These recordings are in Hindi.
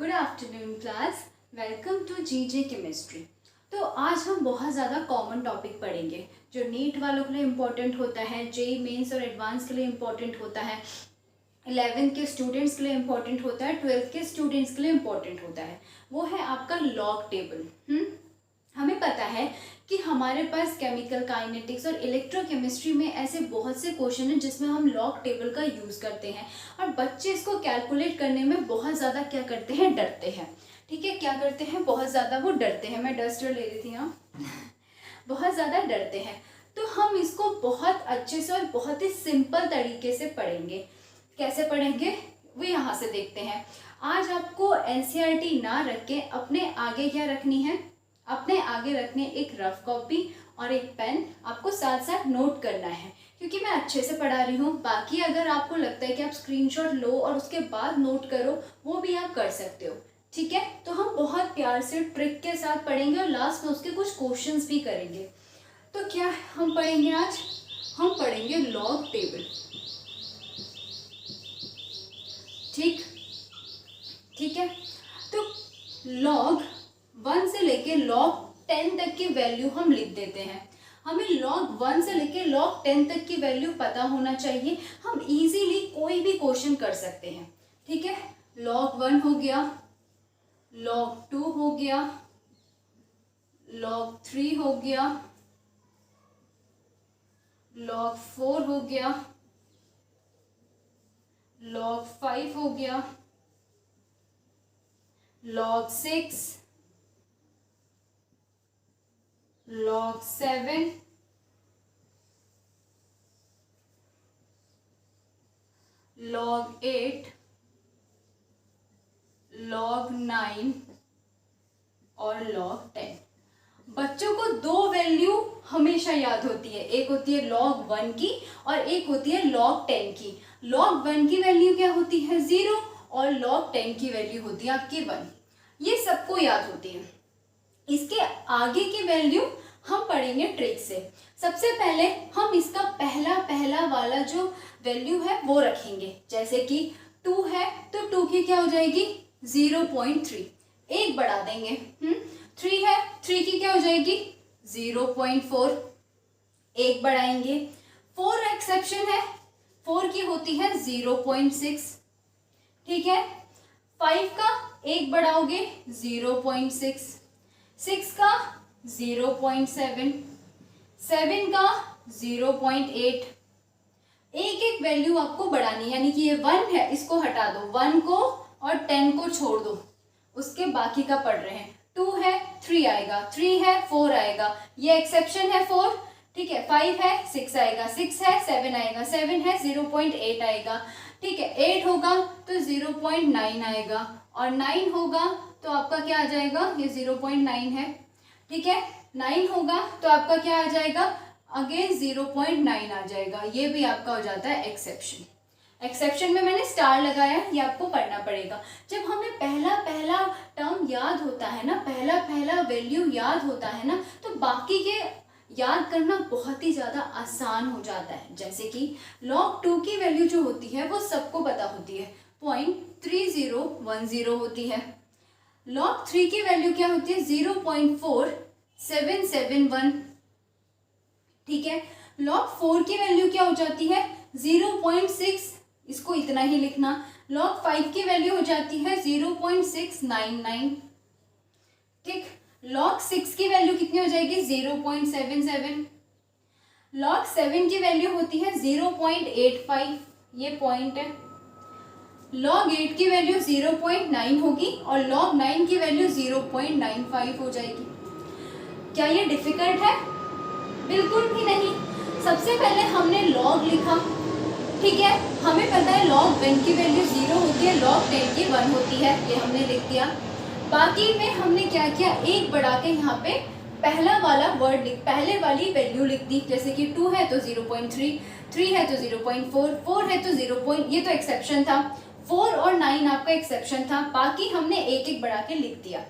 Good afternoon class, welcome to GJ chemistry. तो आज हम बहुत ज़्यादा कॉमन टॉपिक पढ़ेंगे जो नीट वालों के लिए इम्पोर्टेंट होता है, जेई मेंस और एडवांस के लिए इम्पोर्टेंट होता है, 11th के स्टूडेंट्स के लिए इम्पोर्टेंट होता है, 12th के स्टूडेंट्स के लिए इम्पोर्टेंट होता है। वो है आपका लॉग टेबल। हमें पता है कि हमारे पास केमिकल काइनेटिक्स और इलेक्ट्रोकेमिस्ट्री में ऐसे बहुत से क्वेश्चन हैं जिसमें हम लॉग टेबल का यूज़ करते हैं और बच्चे इसको कैलकुलेट करने में बहुत ज़्यादा क्या करते हैं, डरते हैं। ठीक है, क्या करते हैं, बहुत ज़्यादा वो डरते हैं। मैं डस्टर ले रही थी यहाँ बहुत ज़्यादा डरते हैं। तो हम इसको बहुत अच्छे से और बहुत ही सिंपल तरीके से पढ़ेंगे। कैसे पढ़ेंगे वो यहाँ से देखते हैं। आज आपको एनसीईआरटी ना रख के अपने आगे क्या रखनी है, अपने आगे रखने एक रफ कॉपी और एक पेन, आपको साथ साथ नोट करना है क्योंकि मैं अच्छे से पढ़ा रही हूँ। बाकी अगर आपको लगता है कि आप स्क्रीनशॉट लो और उसके बाद नोट करो, वो भी आप कर सकते हो। ठीक है, तो हम बहुत प्यार से ट्रिक के साथ पढ़ेंगे और लास्ट में उसके कुछ क्वेश्चंस भी करेंगे। तो क्या हम पढ़ेंगे आज? हम पढ़ेंगे लॉग टेबल। ठीक है, तो लॉग 1 से लेके log 10 तक की वैल्यू हम लिख देते हैं। हमें log 1 से लेके log 10 तक की वैल्यू पता होना चाहिए। हम इजीली कोई भी क्वेश्चन कर सकते हैं। ठीक है, log 1 हो गया, log 2 हो गया, log 3 हो गया, log 4 हो गया, log 5 हो गया, log 6, log 7, log 8, log 9 और log 10। बच्चों को दो वैल्यू हमेशा याद होती है, एक होती है log 1 की और एक होती है log 10 की। log 1 की वैल्यू क्या होती है, 0, और log 10 की वैल्यू होती है आपकी 1। ये सबको याद होती है। इसके आगे की वैल्यू हम पढ़ेंगे ट्रिक से। सबसे पहले हम इसका पहला वाला जो वैल्यू है वो रखेंगे। जैसे कि 2 है तो 2 की क्या हो जाएगी, 0.3, एक बढ़ा देंगे। 3 है, 3 की क्या हो जाएगी, 0.4, एक बढ़ाएंगे। 4 एक्सेप्शन है, 4 की होती है 0.6। ठीक है, 5 का एक बढ़ाओगे 0.6, 6 का 0.7, 7 का 0.8। एक एक वैल्यू आपको बढ़ानी है, यानी कि ये 1 है, इसको हटा दो, 1 को और 10 को छोड़ दो, उसके बाकी का पढ़ रहे हैं। 2 है, 3 आएगा, 3 है, 4 आएगा, ये एक्सेप्शन है 4। ठीक है, 5 है, 6 आएगा, 6 है, 7 आएगा, 7 है, 0.8 आएगा। ठीक है, 8 होगा तो 0.9 आएगा और 9 होगा तो आपका क्या आ जाएगा, ये 0.9 है। ठीक है, 9 होगा तो आपका क्या आ जाएगा, अगेन 0.9 आ जाएगा। ये भी आपका हो जाता है एक्सेप्शन। एक्सेप्शन में मैंने स्टार लगाया, ये आपको पढ़ना पड़ेगा। जब हमें पहला टर्म याद होता है ना, पहला वैल्यू याद होता है ना, तो बाकी के याद करना बहुत ही ज़्यादा आसान हो जाता है। जैसे कि log 2 की वैल्यू जो होती है वो सबको पता होती है, 0.3010 होती है। log 3 की वैल्यू क्या होती है, 0.4771। ठीक है, log 4 की वैल्यू क्या हो जाती है, 0.6, इसको इतना ही लिखना। log 5 की वैल्यू हो जाती है 0.699। ठीक, log 6 की वैल्यू कितनी हो जाएगी, 0.77। log 7 की वैल्यू होती है 0.85, ये पॉइंट है। log 8 की वैल्यू 0.9 होगी और log 9 की वैल्यू 0.95 हो जाएगी। क्या ये डिफिकल्ट है? बिल्कुल भी नहीं। सबसे पहले हमने log लिखा, ठीक है, हमें पता है log 1 की वैल्यू 0 होती है, log 10 की 1 होती है, ये हमने लिख दिया। बाकी में हमने क्या किया, एक बढ़ा के यहाँ पे पहला वाला वर्ड पहले वाली वैल्यू लिख दी। जैसे कि 2 है तो 0.3, 3 है तो 0.4, 4 है तो 0. ये तो एक्सेप्शन था, 4 और 9 आपका एक्सेप्शन था। बाकी हमने एक एक बढ़ा के लिख दिया।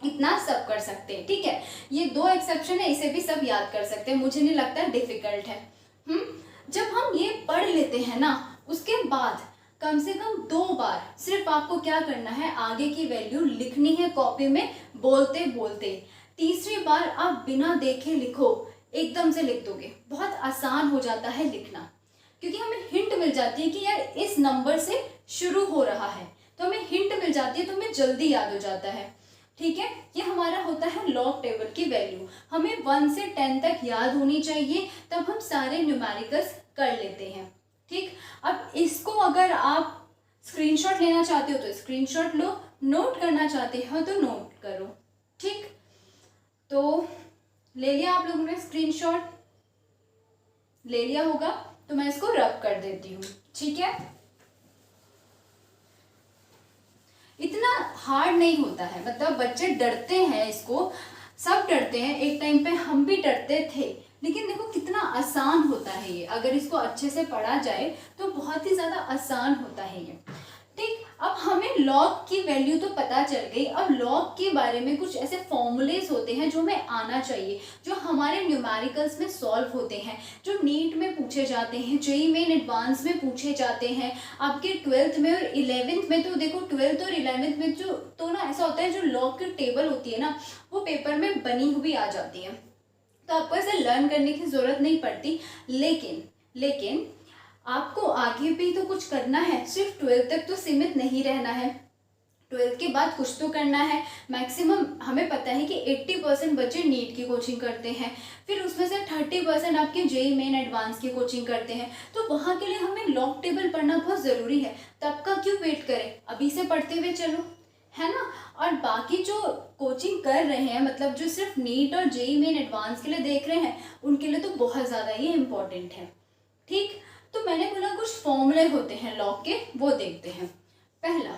इतना सब कर सकते हैं। ठीक है, ये 2 एक्सेप्शन है, इसे भी सब याद कर सकते हैं, मुझे नहीं लगता डिफिकल्ट है। जब हम ये पढ़ लेते हैं ना, उसके बाद कम से कम 2 बार सिर्फ आपको क्या करना है, आगे की वैल्यू लिखनी है कॉपी में बोलते बोलते। तीसरी बार आप बिना देखे लिखो, एकदम से लिख दोगे, बहुत आसान हो जाता है लिखना, क्योंकि हमें हिंट मिल जाती है कि यार इस नंबर से शुरू हो रहा है, तो हमें हिंट मिल जाती है, तो हमें जल्दी याद हो जाता है। ठीक है, ये हमारा होता है लॉग टेबल की वैल्यू। हमें 1 से 10 तक याद होनी चाहिए, तब हम सारे न्यूमेरिकल्स कर लेते हैं। ठीक, अब इसको अगर आप स्क्रीनशॉट लेना चाहते हो तो स्क्रीनशॉट लो, नोट करना चाहते हो तो नोट करो। ठीक, तो ले लिया आप लोगों ने स्क्रीनशॉट, ले लिया होगा, तो मैं इसको रब कर देती हूँ। ठीक है, इतना हार्ड नहीं होता है, मतलब बच्चे डरते हैं, इसको सब डरते हैं, एक टाइम पे हम भी डरते थे, लेकिन देखो कितना आसान होता है ये, अगर इसको अच्छे से पढ़ा जाए तो बहुत ही ज़्यादा आसान होता है ये। ठीक, अब हमें लॉग की वैल्यू तो पता चल गई, अब लॉग के बारे में कुछ ऐसे फॉर्मूलेस होते हैं जो हमें आना चाहिए, जो हमारे न्यूमेरिकल्स में सॉल्व होते हैं, जो नीट में पूछे जाते हैं, जेईई मेन एडवांस में पूछे जाते हैं, आपके 12th में और 11th में। तो देखो 12th और 11th में जो तो ना ऐसा होता है, जो लॉग की टेबल होती है ना, वो पेपर में बनी हुई आ जाती है, तो आपको ऐसे लर्न करने की ज़रूरत नहीं पड़ती। लेकिन आपको आगे भी तो कुछ करना है, सिर्फ 12th तक तो सीमित नहीं रहना है, 12th के बाद कुछ तो करना है। मैक्सिमम हमें पता है कि 80% बच्चे नीट की कोचिंग करते हैं, फिर उसमें से 30% आपके जेईई मेन एडवांस की कोचिंग करते हैं, तो वहाँ के लिए हमें लॉग टेबल पढ़ना बहुत ज़रूरी है। तब का क्यों वेट करें, अभी से पढ़ते हुए चलो, है ना। और बाकी जो कोचिंग कर रहे हैं, मतलब जो सिर्फ नीट और जेईई मेन एडवांस के लिए देख रहे हैं, उनके लिए तो बहुत ज़्यादा ही इम्पोर्टेंट है। ठीक, तो मैंने बोला कुछ फॉर्मूले होते हैं लॉग के, वो देखते हैं। पहला,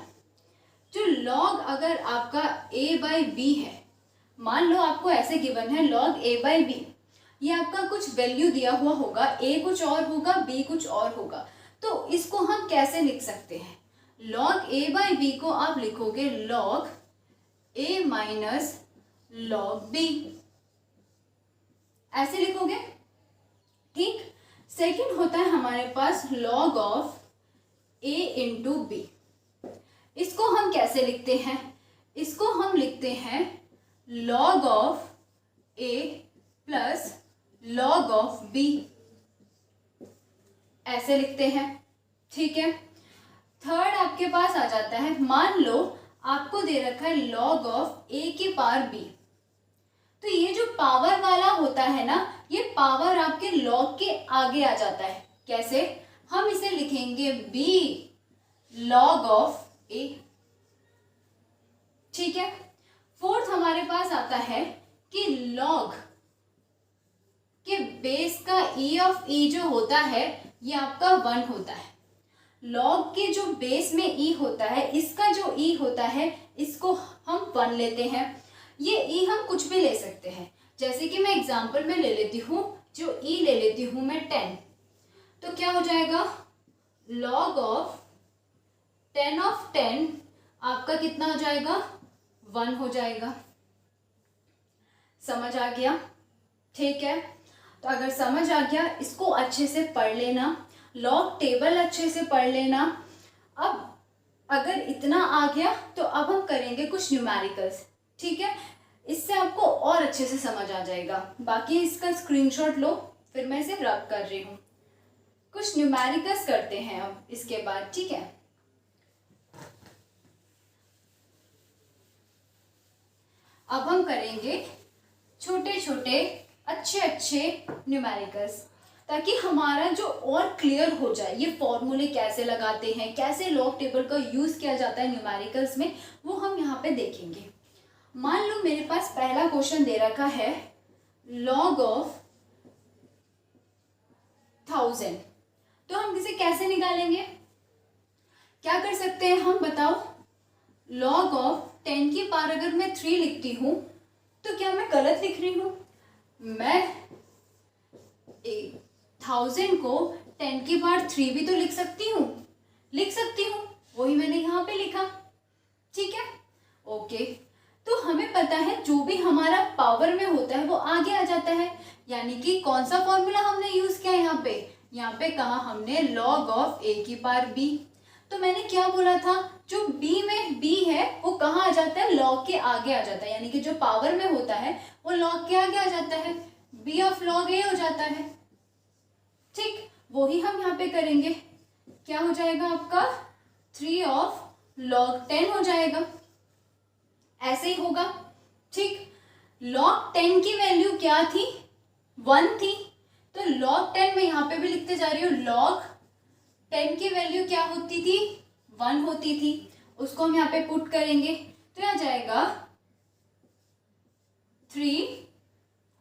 जो लॉग अगर आपका a/b है, मान लो आपको ऐसे गिवन है लॉग a/b, ये आपका कुछ वैल्यू दिया हुआ होगा, a कुछ और होगा, b कुछ और होगा, तो इसको हम कैसे लिख सकते हैं? लॉग a/b को आप लिखोगे log a minus log b, ऐसे लिखोगे। ठीक, सेकंड होता है हमारे पास log of a into B, इसको हम कैसे लिखते हैं? इसको हम लिखते हैं log of a plus log of b, ऐसे लिखते हैं। ठीक है, थर्ड आपके पास आ जाता है, मान लो आपको दे रखा है लॉग ऑफ a की पावर b, तो ये जो पावर वाला होता है ना, ये पावर आपके लॉग के आगे आ जाता है। कैसे? हम इसे लिखेंगे b लॉग ऑफ a। ठीक है, फोर्थ हमारे पास आता है कि लॉग के बेस का e ऑफ e जो होता है, ये आपका 1 होता है। लॉग के जो बेस में e होता है, इसका जो e होता है, इसको हम 1 लेते हैं। ये e हम कुछ भी ले सकते हैं, जैसे कि मैं एग्जांपल में ले लेती हूँ, जो e ले लेती हूँ मैं 10, तो क्या हो जाएगा? लॉग ऑफ 10 ऑफ 10 आपका कितना हो जाएगा? 1 हो जाएगा। समझ आ गया? ठीक है, तो अगर समझ आ गया, इसको अच्छे से पढ़ लेना, लॉग टेबल अच्छे से पढ़ लेना। अब अगर इतना आ गया, तो अब हम करेंगे कुछ न्यूमेरिकल्स। ठीक है, इससे आपको और अच्छे से समझ आ जाएगा। बाकी इसका स्क्रीनशॉट लो, फिर मैं इसे रब कर रही हूँ। कुछ न्यूमेरिकल्स करते हैं अब इसके बाद। ठीक है, अब हम करेंगे छोटे छोटे अच्छे न्यूमेरिकल्स, ताकि हमारा जो और क्लियर हो जाए, ये फॉर्मूले कैसे लगाते हैं, कैसे लॉग टेबल का यूज़ किया जाता है न्यूमेरिकल्स में, वो हम यहाँ पे देखेंगे। मान लो मेरे पास पहला क्वेश्चन दे रखा है लॉग ऑफ 1000, तो हम इसे कैसे निकालेंगे? क्या कर सकते हैं हम, बताओ? लॉग ऑफ 10 की पावर अगर मैं 3 लिखती हूँ, तो क्या मैं गलत लिख रही हूँ? मैं 1000 को 10 की पावर 3 भी तो लिख सकती हूँ, वही मैंने यहाँ पे लिखा। ठीक है, ओके, तो हमें पता है जो भी हमारा पावर में होता है वो आगे आ जाता है। यानी कि कौन सा फॉर्मूला हमने यूज किया यहाँ पे कहा हमने लॉग ऑफ a की पावर b। तो मैंने क्या बोला था, जो b में b है वो कहाँ आ जाता है, log के आगे आ जाता है, यानी कि जो पावर में होता है वो log के आगे आ जाता है, b ऑफ log a हो जाता है। ठीक, वही हम यहाँ पे करेंगे, क्या हो जाएगा आपका 3 ऑफ log 10 हो जाएगा, ऐसे ही होगा। ठीक, log 10 की वैल्यू क्या थी, 1 थी, तो log 10 में यहाँ पे भी लिखते जा रही हूँ, log 10 की वैल्यू क्या होती थी, 1 होती थी, उसको हम यहाँ पे पुट करेंगे तो आ जाएगा 3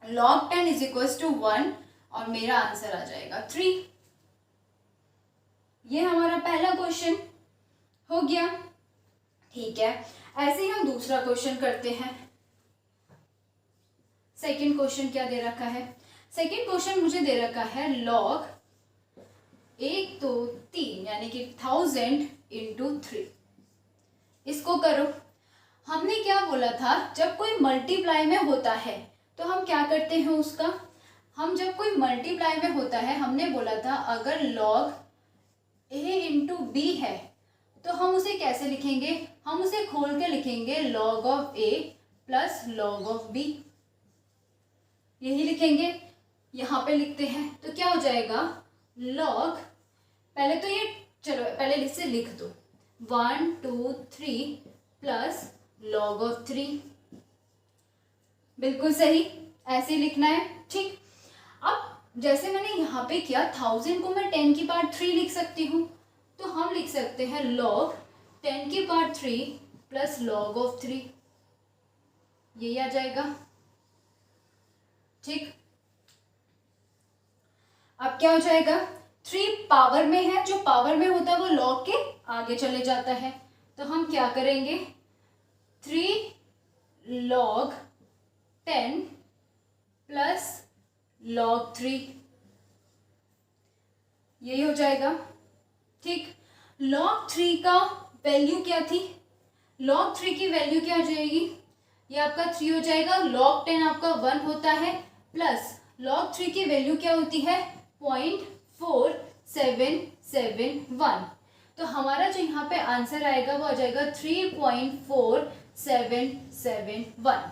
log 10 इज इक्वल टू 1 और मेरा आंसर आ जाएगा 3। ये हमारा पहला क्वेश्चन हो गया। ठीक है, ऐसे ही हम दूसरा क्वेश्चन करते हैं। सेकंड क्वेश्चन क्या दे रखा है, सेकंड क्वेश्चन मुझे दे रखा है log 1 2 3 यानी कि 1000 इंटू 3। इसको करो। हमने क्या बोला था, जब कोई मल्टीप्लाई में होता है तो हम क्या करते हैं उसका, हम जब कोई मल्टीप्लाई में होता है हमने बोला था अगर log a इंटू बी है तो हम उसे कैसे लिखेंगे, हम उसे खोल के लिखेंगे log of a plus log of b, यही लिखेंगे। यहाँ पे लिखते हैं तो क्या हो जाएगा log, पहले तो ये चलो पहले इससे लिख दो 1 2 3 प्लस log ऑफ 3, बिल्कुल सही, ऐसे लिखना है। ठीक, अब जैसे मैंने यहाँ पे किया 1000 को मैं 10 की पावर 3 लिख सकती हूँ, तो हम लिख सकते हैं log 10 की पावर 3 प्लस log ऑफ 3, यही आ जाएगा। ठीक, अब क्या हो जाएगा, 3 पावर में है, जो पावर में होता है वो log के आगे चले जाता है, तो हम क्या करेंगे 3 log 10 प्लस log 3, यही हो जाएगा। ठीक, log 3 का वैल्यू क्या थी, log 3 की वैल्यू क्या हो जाएगी, ये आपका 3 हो जाएगा, log 10 आपका 1 होता है, प्लस log 3 की वैल्यू क्या होती है 0.4771, तो हमारा जो यहाँ पे आंसर आएगा वो आ जाएगा 3.4771।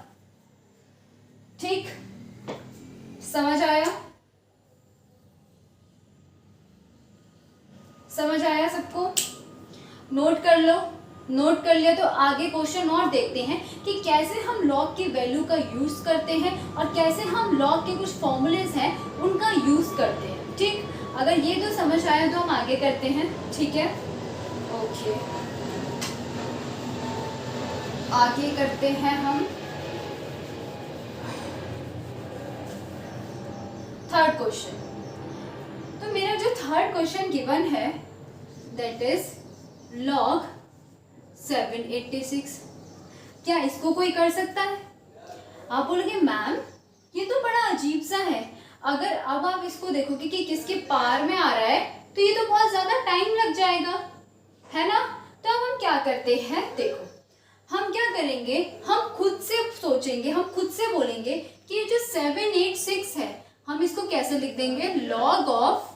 ठीक, समझ आया, समझ आया सबको, नोट कर लो। नोट कर लिया तो आगे क्वेश्चन और देखते हैं कि कैसे हम log की वैल्यू का यूज करते हैं और कैसे हम log के कुछ फॉर्मूलेज हैं उनका यूज करते हैं। ठीक, अगर ये तो समझ आया तो हम आगे करते हैं। ठीक है, ओके, आगे करते हैं हम थर्ड क्वेश्चन। तो मेरा जो थर्ड क्वेश्चन गिवन है दैट इज log 786। क्या इसको कोई कर सकता है? आप बोलोगे मैम ये तो बड़ा अजीब सा है, अगर अब आप इसको देखोगे कि किसके पार में आ रहा है तो ये तो बहुत ज्यादा टाइम लग जाएगा, है ना। तो अब हम क्या करते हैं, देखो हम क्या करेंगे, हम खुद से सोचेंगे, हम खुद से बोलेंगे कि ये जो 786 है हम इसको कैसे लिख देंगे, log ऑफ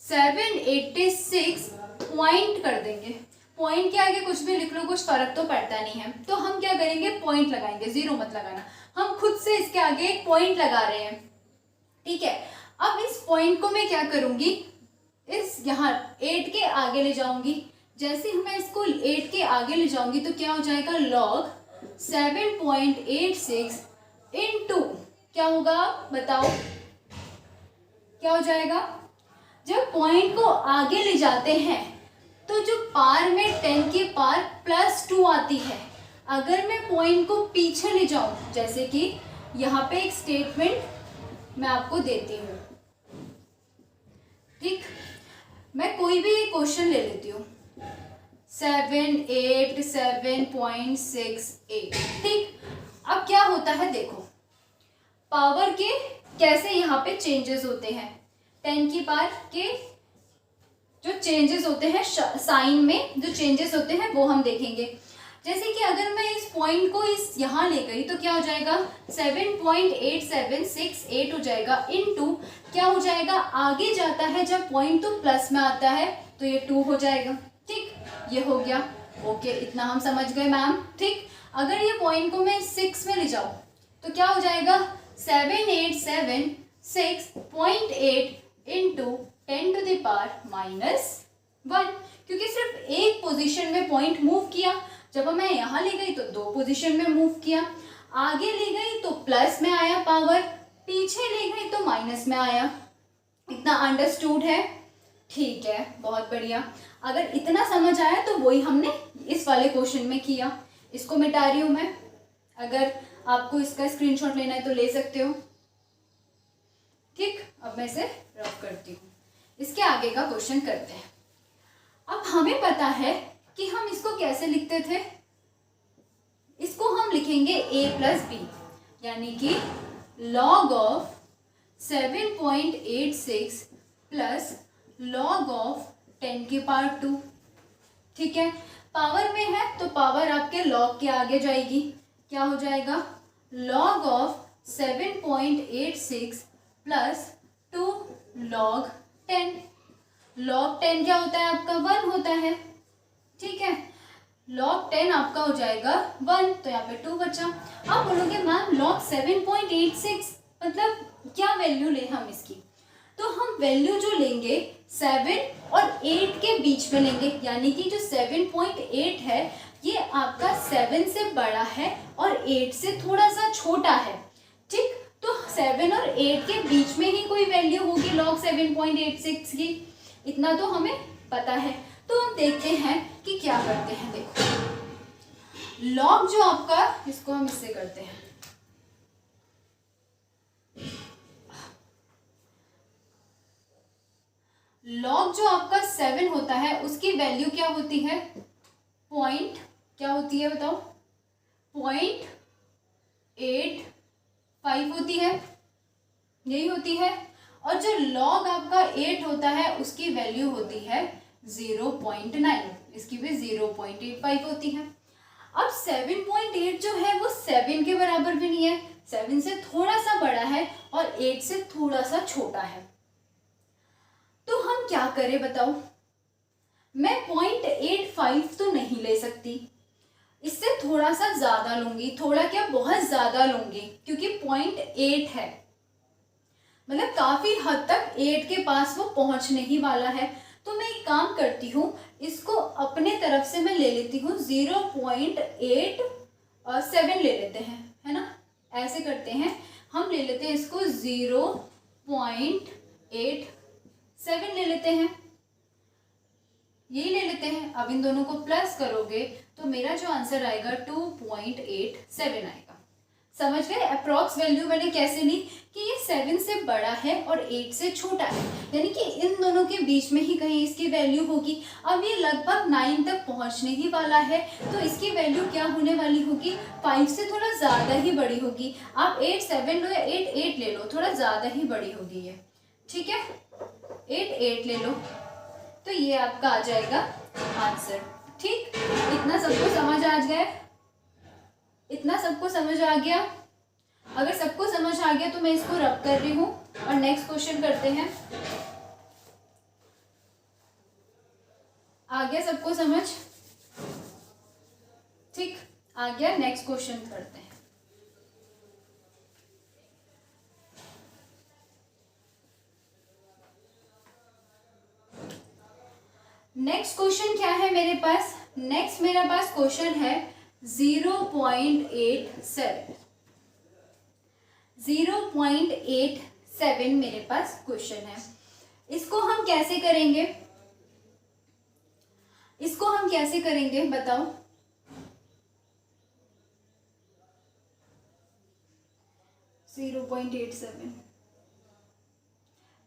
786 पॉइंट कर देंगे। पॉइंट के आगे कुछ भी लिख लो कुछ फर्क तो पड़ता नहीं है, तो हम क्या करेंगे पॉइंट लगाएंगे, जीरो मत लगाना, हम खुद से इसके आगे एक पॉइंट लगा रहे हैं। ठीक है, अब इस पॉइंट को मैं क्या करूंगी, इस यहाँ 8 के आगे ले जाऊंगी। जैसे ही मैं इसको 8 के आगे ले जाऊंगी तो क्या हो जाएगा log 7.86 इंटू क्या होगा बताओ, क्या हो जाएगा। जब पॉइंट को आगे ले जाते हैं तो जो पार में 10 की पार +2 आती है। अगर मैं पॉइंट को पीछे ले जाऊं, जैसे कि यहाँ पे एक स्टेटमेंट मैं आपको देती हूँ। ठीक, मैं कोई भी एक क्वेश्चन ले लेती हूँ 787.68। ठीक, अब क्या होता है देखो, पावर के कैसे यहाँ पे चेंजेस होते हैं, 10 की पावर के जो चेंजेस होते हैं साइन में जो चेंजेस होते हैं वो हम देखेंगे। जैसे कि अगर मैं इस पॉइंट को इस यहाँ ले गई तो क्या हो जाएगा 7.8768 हो जाएगा, इनटू क्या हो जाएगा, आगे जाता है जब पॉइंट तो प्लस में आता है तो ये 2 हो जाएगा। ठीक, ये हो गया। ओके, इतना हम समझ गए मैम। ठीक, अगर ये पॉइंट को मैं 6 में ले जाऊं तो क्या हो जाएगा, 787.6 इंटू 10⁻⁻1, क्योंकि सिर्फ एक पोजीशन में पॉइंट मूव किया। जब मैं यहाँ ले गई तो 2 पोजीशन में मूव किया, आगे ले गई तो प्लस में आया पावर, पीछे ले गई तो माइनस में आया। इतना अंडरस्टूड है? ठीक है, बहुत बढ़िया। अगर इतना समझ आया तो वही हमने इस वाले क्वेश्चन में किया। इसको मिटा रही हूँ मैं, अगर आपको इसका स्क्रीनशॉट लेना है तो ले सकते हो। ठीक, अब मैं इसे रफ करती हूँ। इसके आगे का क्वेश्चन करते हैं। अब हमें पता है कि हम इसको कैसे लिखते थे। इसको हम लिखेंगे a प्लस बी, यानी कि log of 7.86 plus log of 10⁻²। ठीक है, पावर में है तो पावर आपके log के आगे जाएगी। क्या हो जाएगा, log of 7.86 plus 2 log 10। log 10 क्या होता है आपका, 1 होता है। ठीक है, log 10 आपका हो जाएगा 1, तो यहाँ पे 2 बचा। अब बोलोगे मैम log 7.86 मतलब क्या वैल्यू ले हम इसकी, तो हम वैल्यू जो लेंगे 7 और 8 के बीच में लेंगे, यानी कि जो 7.8 है ये आपका 7 से बड़ा है और 8 से थोड़ा सा छोटा है। ठीक, तो 7 और 8 के बीच में ही कोई वैल्यू होगी log 7.86 की, इतना तो हमें पता है। तो हम देखते हैं कि क्या करते हैं। देखो, log जो आपका, इसको हम इससे करते हैं, log जो आपका 7 होता है उसकी वैल्यू क्या होती है, पॉइंट क्या होती है बताओ, 0.85 होती है, यही होती है। और जो log आपका 8 होता है उसकी वैल्यू होती है 0.9, इसकी भी 0.85 होती है। अब 7.8 जो है वो 7 के बराबर भी नहीं है, 7 से थोड़ा सा बड़ा है और 8 से थोड़ा सा छोटा है। तो हम क्या करें बताओ, मैं 0.85 तो नहीं ले सकती, इससे थोड़ा सा ज्यादा लूंगी, थोड़ा क्या बहुत ज्यादा लूंगी, क्योंकि 0.8 है, मतलब काफी हद तक 8 के पास वो पहुंचने ही वाला है। तो मैं एक काम करती हूँ, इसको अपने तरफ से मैं ले लेती हूँ 0.87 ले लेते हैं, है ना, ऐसे करते हैं हम, ले लेते हैं इसको 0.87 ले लेते हैं, यही ले लेते हैं। अब इन दोनों को प्लस करोगे तो मेरा जो आंसर आएगा 2.87 आएगा। समझ गए अप्रॉक्स वैल्यू मैंने कैसे ली, कि ये 7 से बड़ा है और 8 से छोटा है, यानी कि इन दोनों के बीच में ही कहीं इसकी वैल्यू होगी। अब ये लगभग 9 तक पहुंचने ही वाला है, तो इसकी वैल्यू क्या होने वाली होगी, 5 से थोड़ा ज़्यादा ही बड़ी होगी। आप 8-7 लो या 8-8 ले लो, थोड़ा ज़्यादा ही बड़ी होगी ये। ठीक है, 8-8 ले लो, तो ये आपका आ जाएगा आंसर। ठीक, इतना सबको समझ आ गया, इतना सबको समझ आ गया। अगर सबको समझ आ गया तो मैं इसको रब कर रही हूँ और नेक्स्ट क्वेश्चन करते हैं। आ गया सबको समझ? ठीक, आ गया, नेक्स्ट क्वेश्चन करते हैं। नेक्स्ट क्वेश्चन क्या है मेरे पास, नेक्स्ट मेरे पास क्वेश्चन है 0.87 मेरे पास क्वेश्चन है। इसको हम कैसे करेंगे, इसको हम कैसे करेंगे बताओ,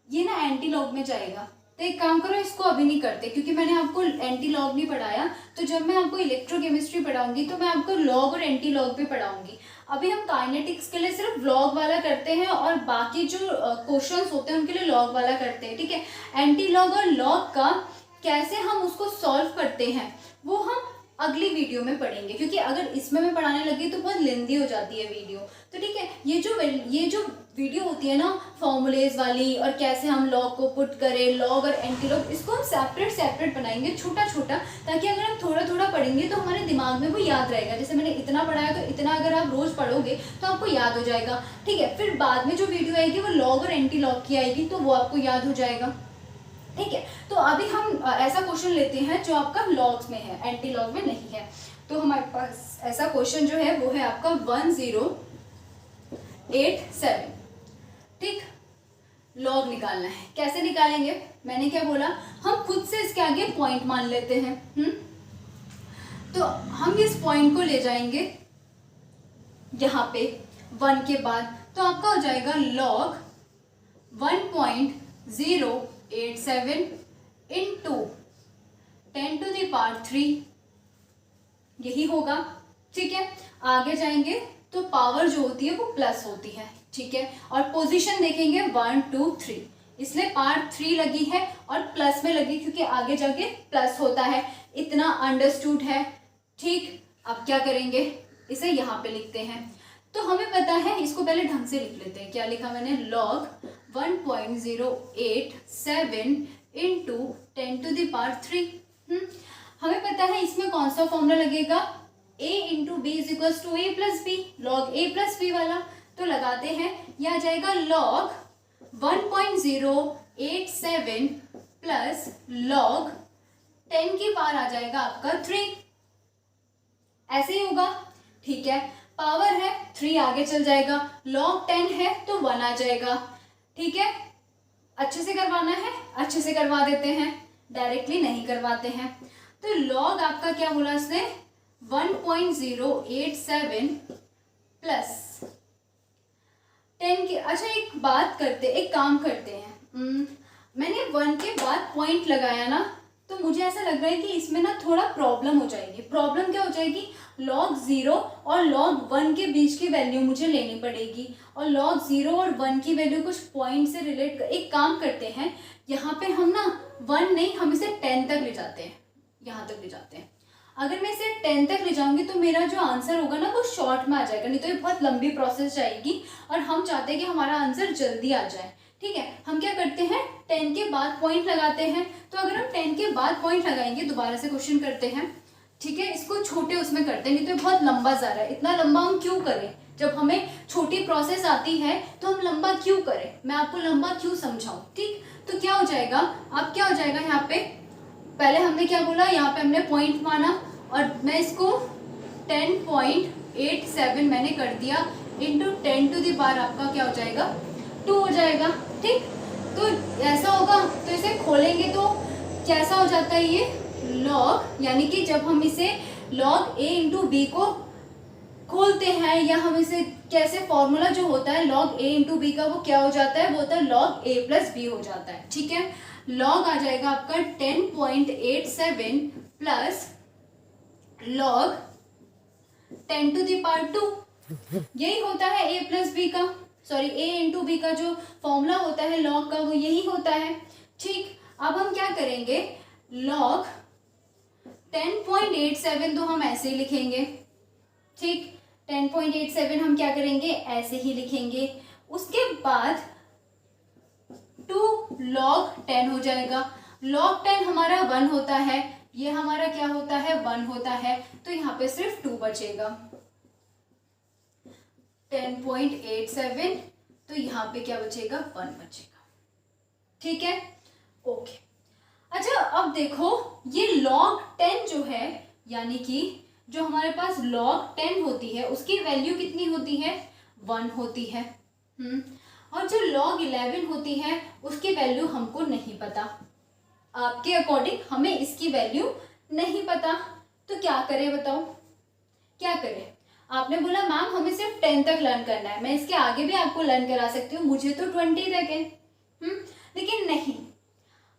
ये ना एंटी लॉग में जाएगा, तो एक काम करो, इसको अभी नहीं करते क्योंकि मैंने आपको एंटी लॉग नहीं पढ़ाया। तो जब मैं आपको इलेक्ट्रोकेमिस्ट्री पढ़ाऊंगी तो मैं आपको लॉग और एंटी लॉग भी पढ़ाऊंगी। अभी हम काइनेटिक्स के लिए सिर्फ लॉग वाला करते हैं और बाकी जो क्वेश्चंस होते हैं उनके लिए लॉग वाला करते हैं। ठीक है, एंटी लॉग और लॉग का कैसे हम उसको सॉल्व करते हैं वो हम अगली वीडियो में पढ़ेंगे, क्योंकि अगर इसमें मैं पढ़ाने लगी तो बहुत लेंदी हो जाती है वीडियो। तो ठीक है, ये जो वीडियो होती है ना फॉर्मूलेज वाली, और कैसे हम लॉग को पुट करें, लॉग और एंटी लॉग, इसको हम सेपरेट सेपरेट बनाएंगे छोटा छोटा, ताकि अगर हम थोड़ा थोड़ा पढ़ेंगे तो हमारे दिमाग में वो याद रहेगा। जैसे मैंने इतना पढ़ाया तो इतना अगर आप रोज पढ़ोगे तो आपको याद हो जाएगा, ठीक है। फिर बाद में जो वीडियो आएगी वो लॉग और एंटी लॉग की आएगी, तो वो आपको याद हो जाएगा, ठीक है। तो अभी हम ऐसा क्वेश्चन लेते हैं जो आपका लॉग्स में है, एंटी लॉग में नहीं है। तो हमारे पास ऐसा क्वेश्चन जो है वो है आपका 1087, ठीक। लॉग निकालना है, कैसे निकालेंगे? मैंने क्या बोला, हम खुद से इसके आगे पॉइंट मान लेते हैं। तो हम इस पॉइंट को ले जाएंगे यहाँ पे 1 के बाद, तो आपका हो जाएगा लॉग 1.087 इंटू 10⁻3, यही होगा, ठीक है। आगे जाएंगे तो पावर जो होती है वो प्लस होती है, ठीक है। और पोजीशन देखेंगे 1 2 3, इसलिए पार्ट 3 लगी है और प्लस में लगी क्योंकि आगे जाके प्लस होता है। इतना अंडरस्टूड है, ठीक। अब क्या करेंगे, इसे यहाँ पे लिखते हैं। तो हमें पता है, इसको पहले ढंग से लिख लेते हैं। क्या लिखा मैंने, लॉग 1.087 इंटू 10⁻3। हमें पता है इसमें कौन सा फॉर्मूला लगेगा, a into b is equals to a plus b, log a plus b वाला। तो लगाते हैं, यह आ जाएगा लॉग 1.087 प्लस लॉग 10 की पावर आ जाएगा आपका 3, ऐसे ही होगा, ठीक है। पावर है 3 आगे चल जाएगा, लॉग 10 है तो 1 आ जाएगा, ठीक है। अच्छे से करवाना है, अच्छे से करवा देते हैं, डायरेक्टली नहीं करवाते हैं। तो लॉग आपका क्या बोला इसने, 1.087 प्लस 10 के। अच्छा एक बात करते, एक काम करते हैं, मैंने 1 के बाद पॉइंट लगाया ना, तो मुझे ऐसा लग रहा है कि इसमें ना थोड़ा प्रॉब्लम हो जाएगी। प्रॉब्लम क्या हो जाएगी, log 0 और log 1 के बीच की वैल्यू मुझे लेनी पड़ेगी, और log 0 और 1 की वैल्यू कुछ पॉइंट से रिलेट एक काम करते हैं, यहाँ पे हम ना 1 नहीं, हम इसे 10 तक ले जाते हैं, यहाँ तक ले जाते हैं। अगर मैं इसे 10 तक ले जाऊंगी तो मेरा जो आंसर होगा ना वो शॉर्ट में आ जाएगा, नहीं तो ये बहुत लंबी प्रोसेस जाएगी, और हम चाहते हैं कि हमारा आंसर जल्दी आ जाए, ठीक है। हम क्या करते हैं, 10 के बाद पॉइंट लगाते हैं। तो अगर हम 10 के बाद पॉइंट लगाएंगे, दोबारा से क्वेश्चन करते हैं, ठीक है। इसको छोटे उसमें करते हैं, नहीं तो बहुत लंबा जा रहा है। इतना लंबा हम क्यों करें, जब हमें छोटी प्रोसेस आती है तो हम लंबा क्यों करें, मैं आपको लंबा क्यों समझाऊं, ठीक। तो क्या हो जाएगा, अब क्या हो जाएगा, यहाँ पे पहले हमने क्या बोला, यहाँ पे हमने पॉइंट माना, और मैं इसको 10.87 मैंने कर दिया इंटू 10 टू द पावर आपका क्या हो जाएगा, 2 हो जाएगा, ठीक। तो ऐसा होगा, तो इसे खोलेंगे तो कैसा हो जाता है ये लॉग, यानी कि जब हम इसे लॉग ए इंटू बी को खोलते हैं, या हम इसे कैसे, फॉर्मूला जो होता है लॉग ए इंटू बी का वो क्या हो जाता है, वो होता है लॉग ए प्लस बी हो जाता है, ठीक है। लॉग आ जाएगा आपका 10.87 plus log 10 to the power 2, यही होता है ए प्लस बी का, सॉरी ए इंटू बी का जो फॉर्मूला होता है लॉग का, वो यही होता है, ठीक। अब हम क्या करेंगे, लॉग 10.87 तो हम ऐसे ही लिखेंगे, ठीक। 10.87 हम क्या करेंगे, ऐसे ही लिखेंगे। उसके बाद 2 log 10 हो जाएगा, log 10 हमारा 1 होता है, ये हमारा क्या होता है, 1 होता है, तो यहाँ पे सिर्फ 2 बचेगा। 10.87 तो यहाँ पे क्या बचेगा, 1 बचेगा, ठीक है, ओके। अच्छा अब देखो, ये log 10 जो है, यानी कि जो हमारे पास log 10 होती है उसकी वैल्यू कितनी होती है, 1 होती है। और जो log 11 होती है उसकी वैल्यू हमको नहीं पता, आपके अकॉर्डिंग हमें इसकी वैल्यू नहीं पता, तो क्या करें बताओ, क्या करें। आपने बोला मैम हमें सिर्फ 10 तक लर्न करना है, मैं इसके आगे भी आपको लर्न करा सकती हूँ, मुझे तो 20 तक है। लेकिन नहीं,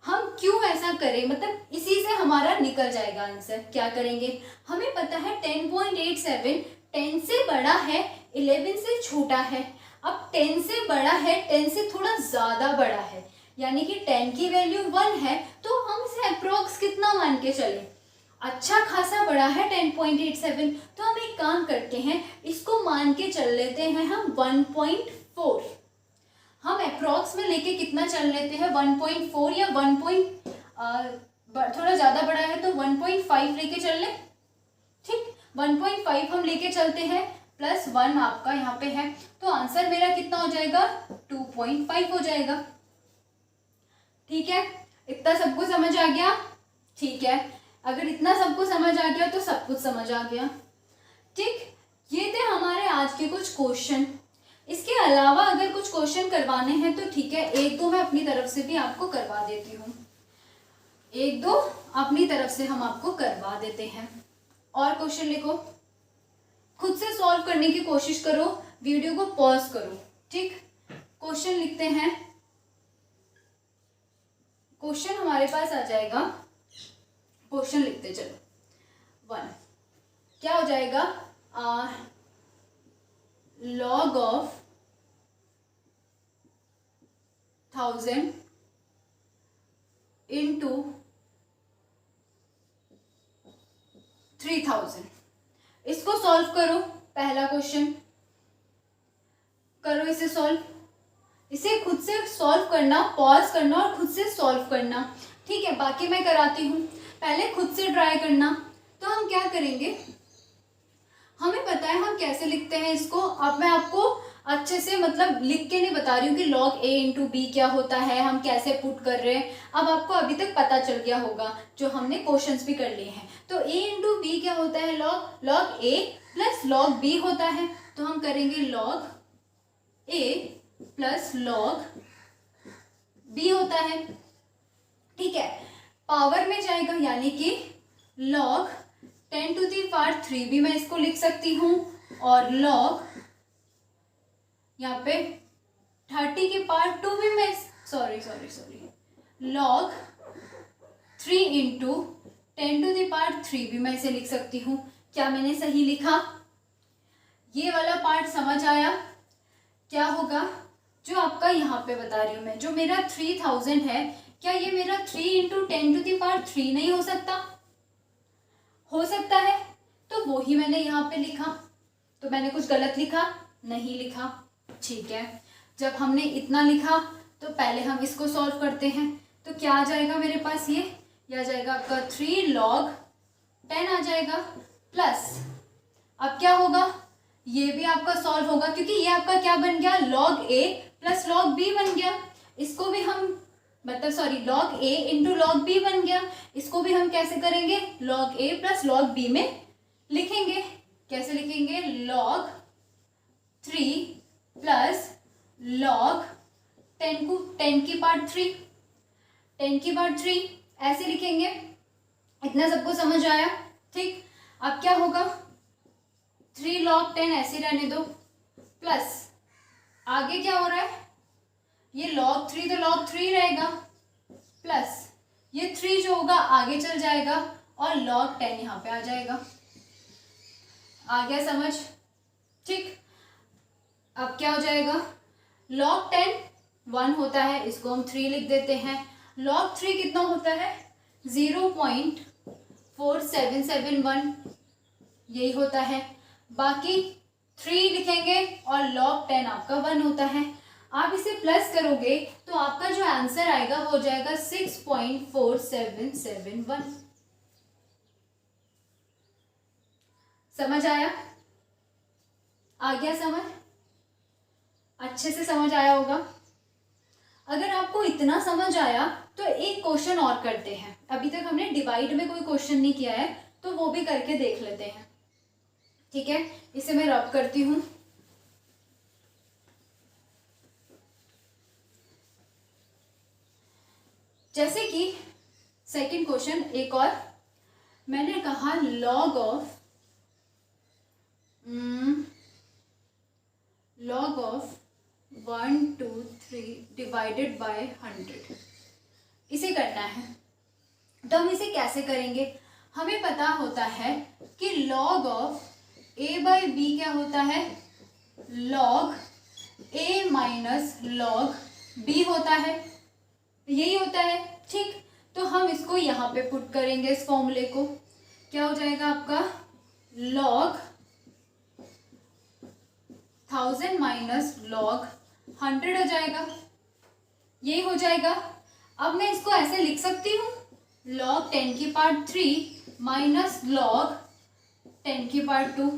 हम क्यों ऐसा करें, मतलब इसी से हमारा निकल जाएगा आंसर। क्या करेंगे, हमें पता है 10.87 10 से बड़ा है, 11 से छोटा है। अब 10 से बड़ा है, 10 से थोड़ा ज़्यादा बड़ा है, यानी कि 10 की वैल्यू 1 है, तो हम इसे अप्रोक्स कितना मान के चलें, अच्छा खासा बड़ा है 10.87, तो हम एक काम करते हैं, इसको मान के चल लेते हैं हम 1.4, हम अप्रॉक्स में लेके कितना चल लेते हैं 1.4 या 1. थोड़ा ज़्यादा बड़ा है तो 1.5 लेके चल ले, ठीक। 1.5 हम लेके चलते हैं, +1 आपका यहाँ पे है, तो आंसर मेरा कितना हो जाएगा 2.5 हो जाएगा। ठीक है, इतना सबको समझ आ गया? ठीक है, अगर इतना सबको समझ आ गया तो सब कुछ समझ आ गया। ठीक, ये थे हमारे आज के कुछ क्वेश्चन। इसके अलावा अगर कुछ क्वेश्चन करवाने हैं तो ठीक है, एक दो मैं अपनी तरफ से भी आपको करवा देती हूँ, एक दो अपनी तरफ से हम आपको करवा देते हैं। और क्वेश्चन लिखो, खुद से सॉल्व करने की कोशिश करो, वीडियो को पॉज करो, ठीक। क्वेश्चन लिखते हैं, क्वेश्चन हमारे पास आ जाएगा, क्वेश्चन लिखते चलो। 1 क्या हो जाएगा, log of 1000 into 3000। इसको सॉल्व करो, पहला क्वेश्चन करो, इसे सॉल्व, इसे खुद से सॉल्व करना, पॉज करना और खुद से सॉल्व करना, ठीक है। बाकी मैं कराती हूँ, पहले खुद से ट्राई करना। तो हम क्या करेंगे, हमें पता है हम कैसे लिखते हैं इसको। अब मैं आपको अच्छे से मतलब लिख के नहीं बता रही हूँ कि log a इंटू बी क्या होता है, हम कैसे पुट कर रहे हैं। अब आपको अभी तक पता चल गया होगा जो हमने क्वेश्चंस भी कर लिए हैं। तो a इंटू बी क्या होता है, log a plus log b होता है। तो हम करेंगे log a plus log b होता है, ठीक है। पावर में जाएगा यानी कि log 10 टू दी पावर 3 भी मैं इसको लिख सकती हूँ, और log यहाँ पे 30 की पावर 2 भी मैं sorry log 3 into 10 to the power 3 भी मैं इसे लिख सकती हूँ। क्या मैंने सही लिखा? ये वाला पार्ट समझ आया? क्या होगा जो आपका यहाँ पे बता रही हूँ मैं, जो मेरा 3000 है, क्या ये मेरा 3 इंटू 10 टू दी पावर 3 नहीं हो सकता? हो सकता है, तो वो ही मैंने यहाँ पे लिखा। तो मैंने कुछ गलत लिखा? नहीं लिखा, ठीक है। जब हमने इतना लिखा तो पहले हम इसको सॉल्व करते हैं। तो क्या आ जाएगा मेरे पास, ये आ जाएगा आपका 3 log 10 आ जाएगा, प्लस अब क्या होगा, ये भी आपका सॉल्व होगा क्योंकि ये आपका क्या बन गया, log a plus log b बन गया। इसको भी हम मतलब log a into log b बन गया। इसको भी हम कैसे करेंगे, log a plus log b में लिखेंगे। कैसे लिखेंगे, log 3 प्लस log 10 की पावर 3, 10 की पावर 3 ऐसे लिखेंगे। इतना सबको समझ आया? ठीक। अब क्या होगा, 3 log 10 ऐसे रहने दो, प्लस आगे क्या हो रहा है, ये log 3 तो log 3 रहेगा, प्लस ये 3 जो होगा आगे चल जाएगा और log 10 यहाँ पे आ जाएगा। आ गया समझ? ठीक। अब क्या हो जाएगा, log 10 1 होता है, इसको हम 3 लिख देते हैं। log 3 कितना होता है, 0.4771 यही होता है। बाकी 3 लिखेंगे और log 10 आपका 1 होता है। आप इसे प्लस करोगे तो आपका जो आंसर आएगा वो हो जाएगा 6.4771। समझ आया? आ गया समझ? अच्छे से समझ आया होगा। अगर आपको इतना समझ आया तो एक क्वेश्चन और करते हैं। अभी तक हमने डिवाइड में कोई क्वेश्चन नहीं किया है, तो वो भी करके देख लेते हैं, ठीक है। इसे मैं रब करती हूँ। जैसे कि सेकंड क्वेश्चन, एक और मैंने कहा log of 1 2 3 डिवाइडेड बाय 100 इसे करना है। तो हम इसे कैसे करेंगे, हमें पता होता है कि log of a by b क्या होता है, log a minus log b होता है, यही होता है, ठीक। तो हम इसको यहाँ पे पुट करेंगे, इस फॉर्मूले को। क्या हो जाएगा आपका, log 1000 माइनस log 100 हो जाएगा, ये हो जाएगा। अब मैं इसको ऐसे लिख सकती हूँ, log 10 की पावर 3 माइनस log 10 की पावर 2।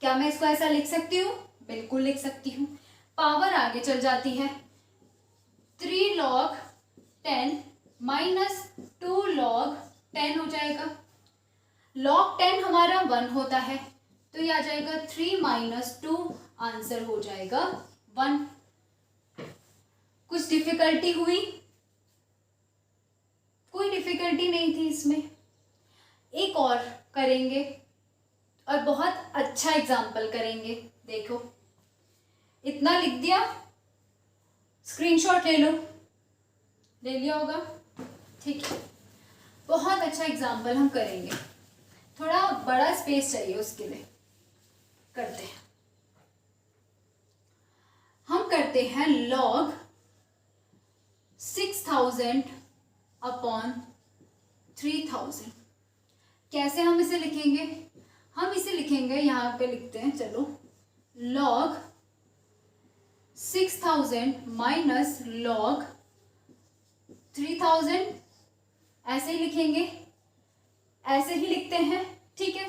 क्या मैं इसको ऐसा लिख सकती हूँ? बिल्कुल लिख सकती हूँ। पावर आगे चल जाती है, 3 log 10 माइनस 2 log 10 हो जाएगा। log 10 हमारा 1 होता है, तो ये आ जाएगा 3 माइनस 2, आंसर हो जाएगा 1। कुछ डिफिकल्टी हुई? कोई डिफिकल्टी नहीं थी इसमें। एक और करेंगे और बहुत अच्छा एग्जाम्पल करेंगे। देखो, इतना लिख दिया, स्क्रीनशॉट ले लो, ले लिया होगा, ठीक है। बहुत अच्छा एग्जाम्पल हम करेंगे, थोड़ा बड़ा स्पेस चाहिए उसके लिए। करते हैं, हम करते हैं log 6000 अपॉन 3000। कैसे हम इसे लिखेंगे? हम इसे लिखेंगे, यहाँ पे लिखते हैं, चलो, log 6000 माइनस log 3000, ऐसे ही लिखेंगे, ऐसे ही लिखते हैं, ठीक है।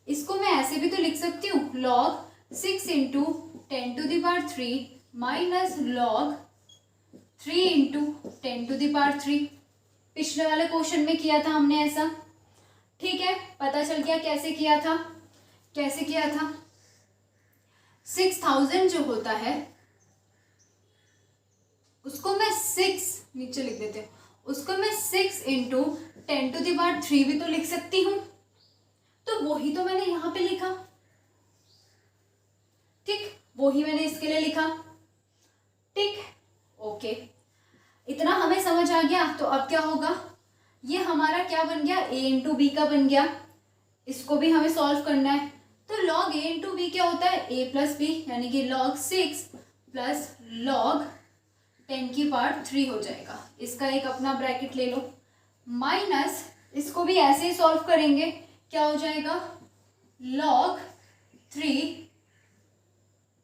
इसको मैं ऐसे भी तो लिख सकती हूँ, log 6 into 10 to the power 3 minus log 3 into 10 to the power 3। पिछले वाले क्वेश्चन में किया था हमने ऐसा, ठीक है। पता चल गया कैसे किया था, कैसे किया था। 6000 जो होता है उसको मैं 6 नीचे लिख देते हैं, उसको मैं 6 इंटू 10 टू द पावर 3 भी तो लिख सकती हूँ, तो वही तो मैंने यहाँ पे लिखा, ठीक, वही मैंने इसके लिए लिखा, ठीक, ओके। इतना हमें समझ आ गया। तो अब क्या होगा, ये हमारा क्या बन गया, a इंटू बी का बन गया, इसको भी हमें सॉल्व करना है। तो log a इंटू बी क्या होता है, a प्लस बी, यानी कि log 6 प्लस log 10 की पावर 3 हो जाएगा। इसका एक अपना ब्रैकेट ले लो, माइनस इसको भी ऐसे ही सॉल्व करेंगे, क्या हो जाएगा, log 3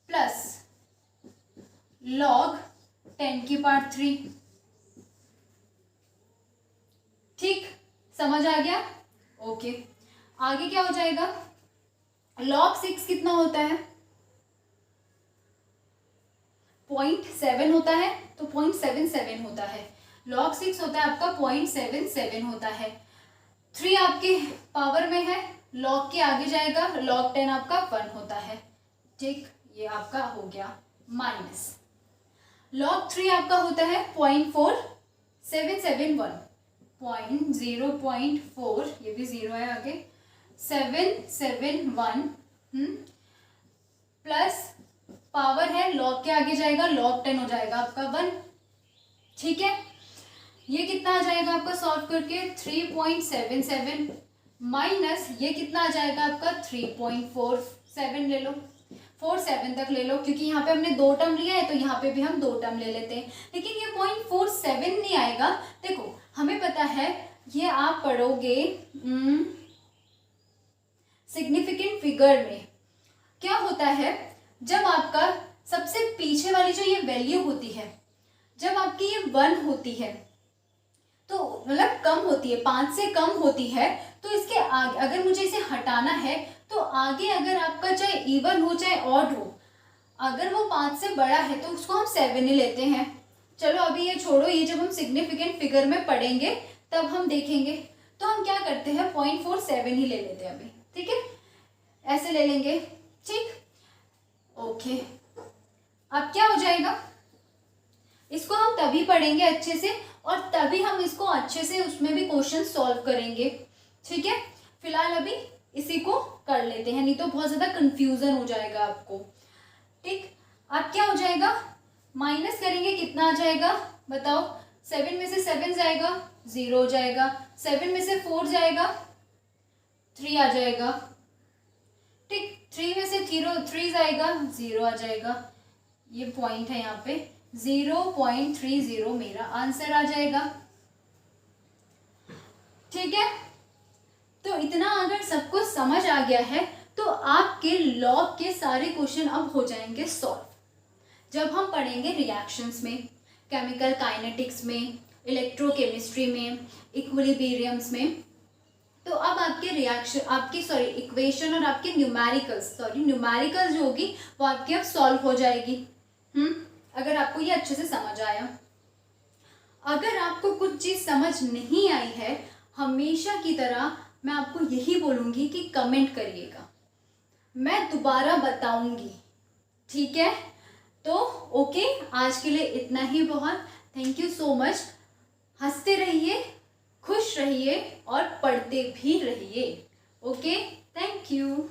प्लस log 10 की पावर 3, ठीक, समझ आ गया, ओके। आगे क्या हो जाएगा, log 6 कितना होता है, 0.7 होता है, तो 0.77 होता है। log 6 होता है आपका 0.77 होता है। 3 आपके पावर में है, log के आगे जाएगा, log 10 आपका 1 होता है, ठीक, ये आपका हो गया माइनस। log 3 आपका होता है 0.4771, 0.4, ये भी 0 है आगे, 771 प्लस पावर है, log के आगे जाएगा, log 10 हो जाएगा आपका 1, ठीक है। ये कितना आ जाएगा आपका सॉल्व करके, 3.77 माइनस ये कितना आ जाएगा आपका 3.47, ले लो, 47 तक ले लो, क्योंकि यहाँ पे हमने 2 टर्म लिया है तो यहाँ पे भी हम 2 टर्म ले लेते हैं। लेकिन ये 0.47 नहीं आएगा। देखो, हमें पता है, ये आप पढ़ोगे सिग्निफिकेंट फिगर में, क्या होता है, जब आपका सबसे पीछे वाली जो ये वैल्यू होती है, जब आपकी ये 1 होती है, तो मतलब कम होती है, 5 से कम होती है, तो इसके आगे अगर मुझे इसे हटाना है, तो आगे अगर आपका चाहे इवन हो चाहे ऑड हो, अगर वो 5 से बड़ा है तो उसको हम 7 ही लेते हैं। चलो अभी ये छोड़ो, ये जब हम सिग्निफिकेंट फिगर में पढ़ेंगे तब हम देखेंगे। तो हम क्या करते हैं, 0.47 ही ले लेते हैं अभी, ठीक है, ऐसे ले लेंगे, ठीक, ओके। अब क्या हो जाएगा, इसको हम तभी पढ़ेंगे अच्छे से, और तभी हम इसको अच्छे से उसमें भी क्वेश्चन सॉल्व करेंगे, ठीक है। फिलहाल अभी इसी को कर लेते हैं, नहीं तो बहुत ज़्यादा कंफ्यूजन हो जाएगा आपको, ठीक। अब क्या हो जाएगा, माइनस करेंगे, कितना आ जाएगा बताओ, 7 में से 7 जाएगा, 0 हो जाएगा, 7 में से 4 जाएगा, 3 आ जाएगा, ठीक, 3 में से 3 जाएगा, 0 आ जाएगा, ये पॉइंट है यहाँ पे, 0.30 मेरा आंसर आ जाएगा, ठीक है। तो इतना अगर सबको समझ आ गया है तो आपके लॉग के सारे क्वेश्चन अब हो जाएंगे सॉल्व। जब हम पढ़ेंगे रिएक्शंस में, केमिकल काइनेटिक्स में, इलेक्ट्रोकेमिस्ट्री में, इक्विलिब्रियम्स में। तो अब आपके रिएक्शन, आपकी इक्वेशन और आपके न्यूमेरिकल्स जो होगी वो आपकी अब सॉल्व हो जाएगी। अगर आपको ये अच्छे से समझ आया। अगर आपको कुछ चीज़ समझ नहीं आई है, हमेशा की तरह मैं आपको यही बोलूँगी कि कमेंट करिएगा, मैं दोबारा बताऊँगी, ठीक है? तो ओके, आज के लिए इतना ही बहुत। Thank you so much. हंसते रहिए, खुश रहिए और पढ़ते भी रहिए। Okay, thank you.